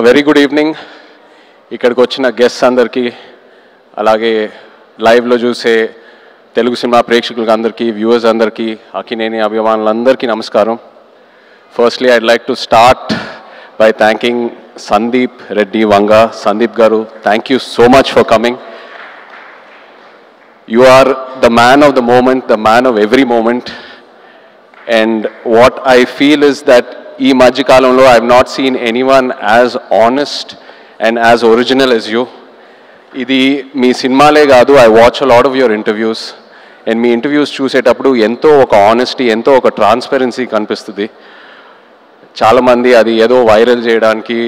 Very good evening. ఇక్కడికి వచ్చిన guests అందరికీ, అలాగే లైవ్లో చూసే తెలుగు సినిమా ప్రేక్షకులకు అందరికీ, వ్యూవర్స్ అందరికీ, అక్కినేని అభిమానులందరికీ నమస్కారం. Firstly I'd like to start by thanking Sandeep Reddy Vanga. Sandeep garu, thank you so much for coming. You are the man of the moment, the man of every moment. And what I feel is that ee madhya kalamlo I have not seen anyone as honest and as original as you. Idi mee cinemale gaadu, I watch a lot of your interviews, and mee interviews chusetappudu ento oka honesty, ento oka transparency kanipistudi. Chaala mandi adi edo viral cheyadaniki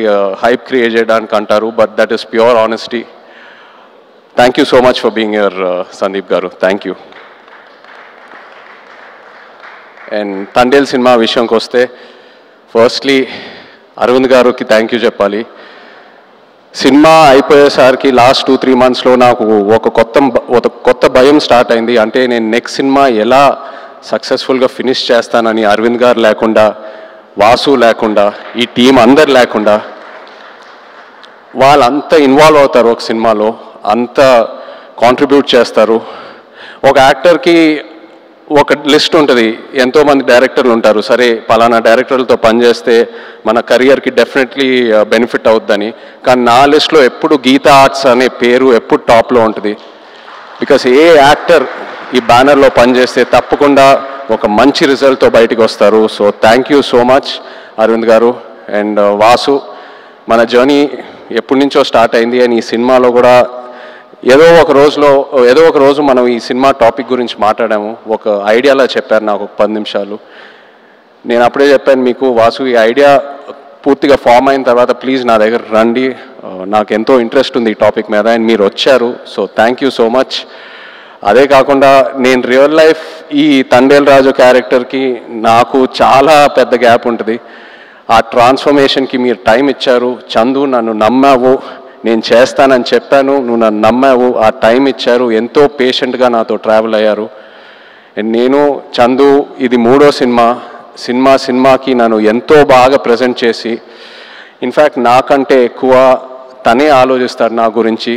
hype create cheyadaniki antaru, but that is pure honesty. Thank you so much for being here, Sandeep Garu. Thank you. And Tandel cinema vishayam koste, firstly Arvind garu ki thank you cheppali. Cinema ayipoyesariki last 2-3 months lo naaku oka kotta bayam start ayindi. Ante nenu next cinema ela successful ga finish chestanani Arvind garu lekunda, Vasu lekunda, ee team andaru lekunda వాళ్ళంతా involve అవుతారు ఒక సినిమాలో, అంత contribute చేస్తారు. ఒక యాక్టర్కి ఒక list ఉంటుంది, ఎంతోమంది డైరెక్టర్లు ఉంటారు. సరే పలానా డైరెక్టర్లతో పనిచేస్తే మన కెరియర్కి డెఫినెట్లీ బెనిఫిట్ అవుద్దని. కానీ నా లిస్ట్లో ఎప్పుడు గీతా ఆర్ట్స్ అనే పేరు ఎప్పుడు టాప్లో ఉంటుంది. బికాస్ ఏ యాక్టర్ ఈ బ్యానర్లో పనిచేస్తే తప్పకుండా ఒక మంచి రిజల్ట్తో బయటికి వస్తారు. So thank you so much Aravind గారు. అండ్ వాసు, మన జర్నీ ఎప్పటి నుంచో స్టార్ట్ అయింది. అండ్ ఈ సినిమాలో కూడా ఏదో ఒక రోజు మనం ఈ సినిమా టాపిక్ గురించి మాట్లాడాము. ఒక ఐడియాలా చెప్పారు నాకు ఒక 10 నిమిషాలు. నేను అప్పుడే చెప్పాను మీకు, వాసు ఈ ఐడియా పూర్తిగా ఫామ్ అయిన తర్వాత ప్లీజ్ నా దగ్గర రండి, నాకు ఎంతో ఇంట్రెస్ట్ ఉంది ఈ టాపిక్ మీద. అండ్ మీరు వచ్చారు, so thank you so much. అదే కాకుండా నేను రియల్ లైఫ్ ఈ తండేల్ రాజు క్యారెక్టర్కి నాకు చాలా పెద్ద గ్యాప్ ఉంటుంది. ఆ ట్రాన్స్ఫర్మేషన్కి మీరు టైం ఇచ్చారు. చందు, నన్ను నమ్మావు, నేను చేస్తానని చెప్పాను, నువ్వు నన్ను నమ్మావు, ఆ టైం ఇచ్చారు, ఎంతో పేషెంట్గా నాతో ట్రావెల్ అయ్యారు. నేను చందు ఇది 3వ సినిమాకి నన్ను ఎంతో బాగా ప్రజెంట్ చేసి, ఇన్ఫ్యాక్ట్ నాకంటే ఎక్కువ తనే ఆలోచిస్తాడు నా గురించి.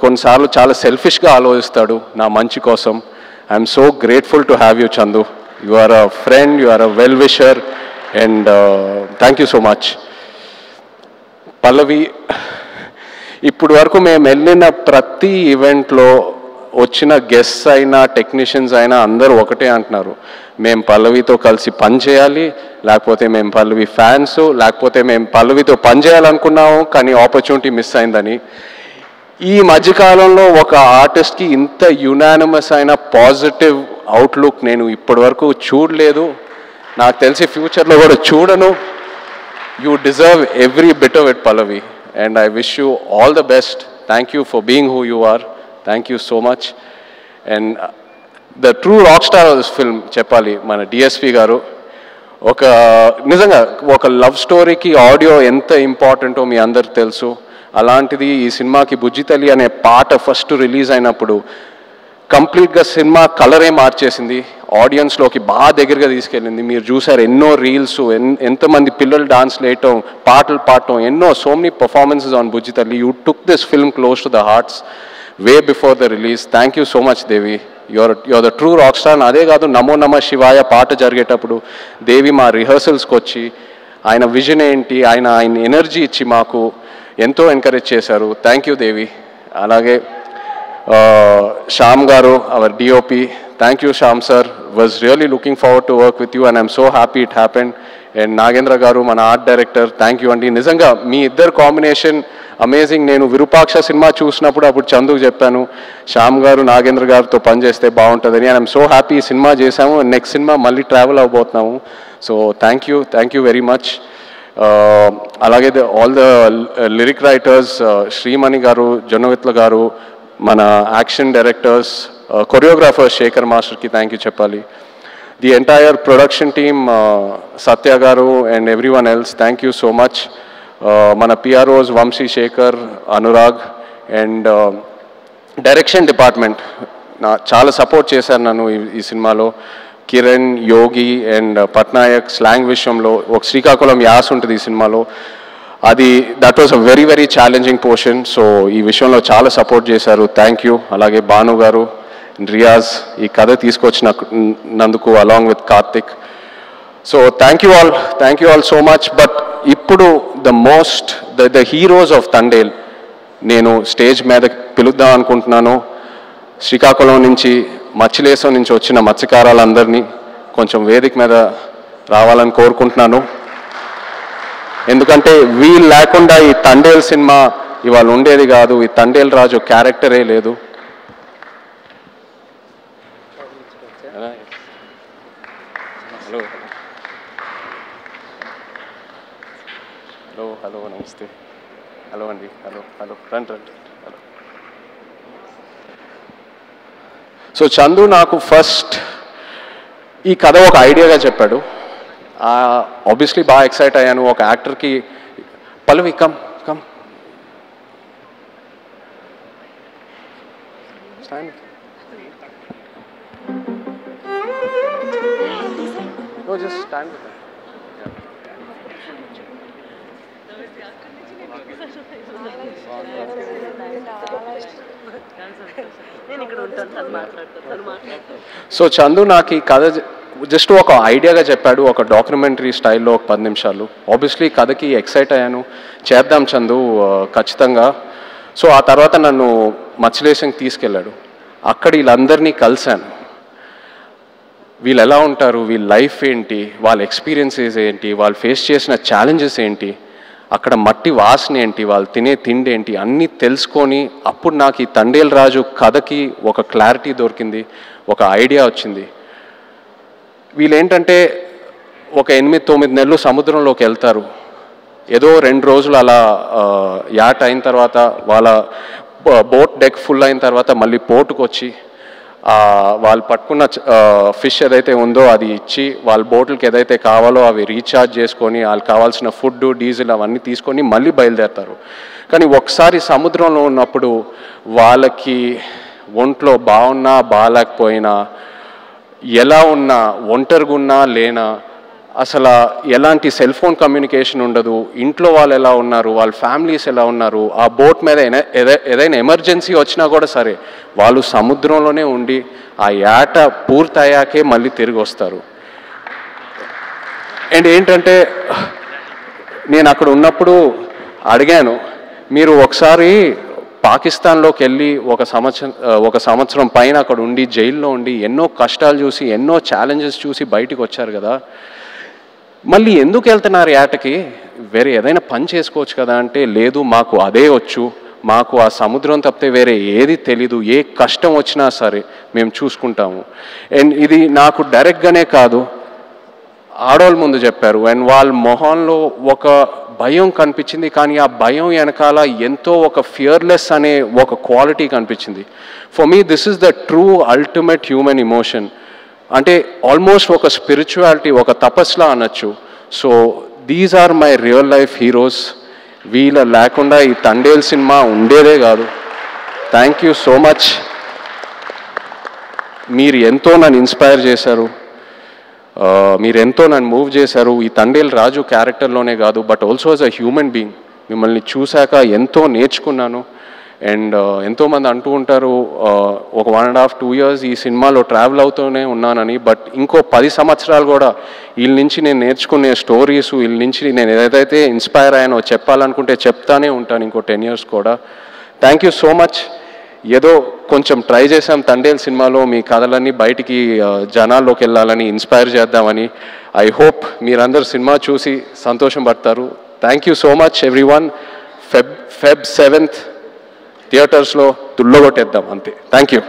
కొన్నిసార్లు చాలా సెల్ఫిష్గా ఆలోచిస్తాడు నా మంచి కోసం. I'm so grateful to have you Chandu. You are a friend, you are a well wisher, and thank you so much. Pallavi, ఇప్పుడు వరకు మేము వెళ్ళిన ప్రతి ఈవెంట్లో వచ్చిన గెస్ట్స్ అయినా టెక్నీషియన్స్ అయినా అందరూ ఒకటే అంటున్నారు, మేము పల్లవితో కలిసి పని చేయాలి, లేకపోతే మేము పల్లవి ఫ్యాన్స్, లేకపోతే మేము పల్లవితో పని చేయాలనుకున్నాము కానీ ఆపర్చునిటీ మిస్ అయిందని. ఈ మధ్యకాలంలో ఒక ఆర్టిస్ట్కి ఇంత యునానిమస్ అయిన పాజిటివ్ అవుట్లుక్ నేను ఇప్పటి వరకు చూడలేదు, నాకు తెలిసి ఫ్యూచర్లో కూడా చూడను. You deserve every bit of it Pallavi, and I wish you all the best. Thank you for being who you are. Thank you so much. And the true rock star of this film చెప్పాలి మన DSP గారు. నిజంగా ఒక love స్టోరీకి audio ఎంత ఇంపార్టెంటో మీ అందరికి తెలుసు. అలాంటిది ఈ సినిమాకి బుజ్జితల్లి అనే పాట ఫస్ట్ రిలీజ్ అయినప్పుడు కంప్లీట్గా సినిమా కలరే మార్చేసింది, ఆడియన్స్లోకి బాగా దగ్గరగా తీసుకెళ్ళింది. మీరు చూసారు ఎన్నో రీల్స్, ఎంతమంది పిల్లలు డాన్స్ వేయటం, పాటలు పాడటం, so many performances on Bujjithalli. You took this film close to the hearts way before the release. Thank you so much Devi, your the true rock star. అదే కాదు, నమో నమ శివాయ పాట జరిగేటప్పుడు దేవి మా రిహర్సల్స్కి వచ్చి ఆయన విజన్ ఏంటి, ఆయన ఎనర్జీ ఇచ్చి మాకు ఎంతో ఎంకరేజ్ చేశారు. థ్యాంక్ యూ దేవి. అలాగే Shyam garu, our DOP, thank you Shyam sir, was really looking forward to work with you and I'm so happy it happened. And Nagendra garu, mana art director, thank you andi. Nizanga మీ ఇద్దరు combination amazing. నేను Virupaksha cinema చూసినప్పుడు అప్పుడు చందుకు చెప్పాను, శ్యామ్ గారు నాగేంద్ర గారితో పనిచేస్తే బాగుంటుందని. And I'm so happy ఈ సినిమా చేశాము, నెక్స్ట్ సినిమా మళ్ళీ ట్రావెల్ అవ్వబోతున్నాము. So thank you very much. అలాగే all the lyric writers Srimani garu, Jonnavithula garu, మన యాక్షన్ డైరెక్టర్స్, కొరియోగ్రాఫర్ శేఖర్ మాస్టర్కి థ్యాంక్ యూ చెప్పాలి. The entire production team, Satya garu and everyone else, thank you so much. మన PROs Vamsi, Shekhar, Anurag and direction department చాలా support చేశారు నన్ను ఈ సినిమాలో. కిరణ్, యోగి అండ్ పట్నాయక్ స్లాంగ్ విషయంలో ఒక శ్రీకాకుళం యాస ఉంటుంది ఈ సినిమాలో. అది that was a very very challenging portion. So ఈ విషయంలో చాలా సపోర్ట్ చేశారు. Thank you. అలాగే భాను గారు, రియాజ్ ఈ కథ తీసుకొచ్చినందుకు along with Karthik. So thank you all so much. But ఇప్పుడు ద హీరోస్ ఆఫ్ తండేల్ నేను స్టేజ్ మీద పిలుద్దాం అనుకుంటున్నాను. శ్రీకాకుళం నుంచి, మచ్చిలేశం నుంచి వచ్చిన మత్స్యకారులందరినీ కొంచెం వేదిక మీద రావాలని కోరుకుంటున్నాను. ఎందుకంటే వీళ్ళు లేకుండా ఈ తండేల్ సినిమా ఇవాళ ఉండేది కాదు. ఈ తండేల్ రాజు క్యారెక్టరే లేదు. హలో హలో హలో నమస్తే. హలో అండి. హలో రండి. హలో. సో చందు నాకు ఫస్ట్ ఈ కథ ఒక ఐడియాగా చెప్పాడు. ఆబ్వియస్లీ బాగా ఎక్సైట్ అయ్యాను. ఒక యాక్టర్కి Pallavi come stand. No, just stand with them. So Chandu నాకు ఈ కథ జస్ట్ ఒక ఐడియాగా చెప్పాడు. ఒక డాక్యుమెంటరీ స్టైల్లో ఒక 10 నిమిషాలు. ఆబ్వియస్లీ కథకి ఎక్సైట్ అయ్యాను. చేద్దాం చందు ఖచ్చితంగా. సో ఆ తర్వాత నన్ను మత్స్యలేశంకి తీసుకెళ్ళాడు. అక్కడ వీళ్ళందరినీ కలిశాను. వీళ్ళు ఎలా ఉంటారు, వీళ్ళ లైఫ్ ఏంటి, వాళ్ళ ఎక్స్పీరియన్సెస్ ఏంటి, వాళ్ళు ఫేస్ చేసిన ఛాలెంజెస్ ఏంటి, అక్కడ మట్టి వాసన ఏంటి, వాళ్ళు తినే తిండి ఏంటి, అన్నీ తెలుసుకొని అప్పుడు నాకు ఈ తండేల్ రాజు కథకి ఒక క్లారిటీ దొరికింది, ఒక ఐడియా వచ్చింది. వీళ్ళేంటంటే ఒక 8-9 నెలలు సముద్రంలోకి వెళ్తారు. ఏదో 2 రోజులు అలా యాట్ అయిన తర్వాత వాళ్ళ బోట్ డెక్ ఫుల్ అయిన తర్వాత మళ్ళీ పోర్టుకు వచ్చి వాళ్ళు పట్టుకున్న ఫిష్ ఏదైతే ఉందో అది ఇచ్చి వాళ్ళ బోట్లకి ఏదైతే కావాలో అవి రీఛార్జ్ చేసుకొని వాళ్ళకి కావాల్సిన ఫుడ్, డీజిల్ అవన్నీ తీసుకొని మళ్ళీ బయలుదేరుతారు. కానీ ఒకసారి సముద్రంలో ఉన్నప్పుడు వాళ్ళకి ఒంట్లో బాగున్నా బాగాలేకపోయినా, ఎలా ఉన్నా, ఒంటరిగా ఉన్నా లేనా, అసలు ఎలాంటి సెల్ ఫోన్ కమ్యూనికేషన్ ఉండదు, ఇంట్లో వాళ్ళు ఎలా ఉన్నారు, వాళ్ళ ఫ్యామిలీస్ ఎలా ఉన్నారు, ఆ బోట్ మీద ఏదైనా ఎమర్జెన్సీ వచ్చినా కూడా సరే వాళ్ళు సముద్రంలోనే ఉండి ఆ యాట పూర్తయ్యాకే మళ్ళీ తిరిగి వస్తారు. అండ్ ఏంటంటే నేను అక్కడ ఉన్నప్పుడు అడిగాను, మీరు ఒకసారి పాకిస్తాన్లోకి వెళ్ళి ఒక సంవత్సరం పైన అక్కడ ఉండి జైల్లో ఉండి ఎన్నో కష్టాలు చూసి ఎన్నో ఛాలెంజెస్ చూసి బయటికి వచ్చారు కదా, మళ్ళీ ఎందుకు వెళ్తున్నారు యాటకి, వేరే ఏదైనా పని చేసుకోవచ్చు కదా అంటే, లేదు మాకు అదే వచ్చు, మాకు ఆ సముద్రం తప్పితే వేరే ఏది తెలీదు, ఏ కష్టం వచ్చినా సరే మేము చూసుకుంటాము. అండ్ ఇది నాకు డైరెక్ట్గానే కాదు, ఆడవాళ్ళ ముందు చెప్పారు. అండ్ వాళ్ళ మొహంలో ఒక భయం కనిపించింది, కానీ ఆ భయం వెనకాల ఎంతో ఒక ఫియర్లెస్ అనే ఒక క్వాలిటీ కనిపించింది. For me this is the true ultimate human emotion. అంటే ఆల్మోస్ట్ ఒక స్పిరిచువాలిటీ, ఒక తపస్లా అనొచ్చు. So these are my real life heroes. వీళ్ళ లేకుండా ఈ తండేల్ సినిమా ఉండేదే కాదు. Thank you so much. మీరు ఎంతో నన్ను ఇన్స్పైర్ చేశారు, మీరు ఎంతో నన్ను మూవ్ చేశారు. ఈ తండేల్ రాజు క్యారెక్టర్లోనే కాదు, but also as a human being మిమ్మల్ని చూశాక ఎంతో నేర్చుకున్నాను. అండ్ ఎంతోమంది అంటూ ఉంటారు ఒక 1.5-2 years ఈ సినిమాలో ట్రావెల్ అవుతూనే ఉన్నానని. బట్ ఇంకో 10 సంవత్సరాలు కూడా వీళ్ళ నుంచి నేను నేర్చుకునే స్టోరీస్, వీళ్ళ నుంచి నేను ఏదైతే ఇన్స్పైర్ అయ్యానో చెప్పాలనుకుంటే చెప్తానే ఉంటాను ఇంకో 10 years కూడా. Thank you so much. ఏదో కొంచెం ట్రై చేసాం తండేల్ సినిమాలో మీ కథలన్నీ బయటికి జనాల్లోకి వెళ్ళాలని, ఇన్స్పైర్ చేద్దామని. ఐ హోప్ మీరందరూ సినిమా చూసి సంతోషం పడతారు. Thank you so much everyone. Feb 7th థియేటర్స్లో దుల్లగొట్టేద్దాం అంతే. Thank you.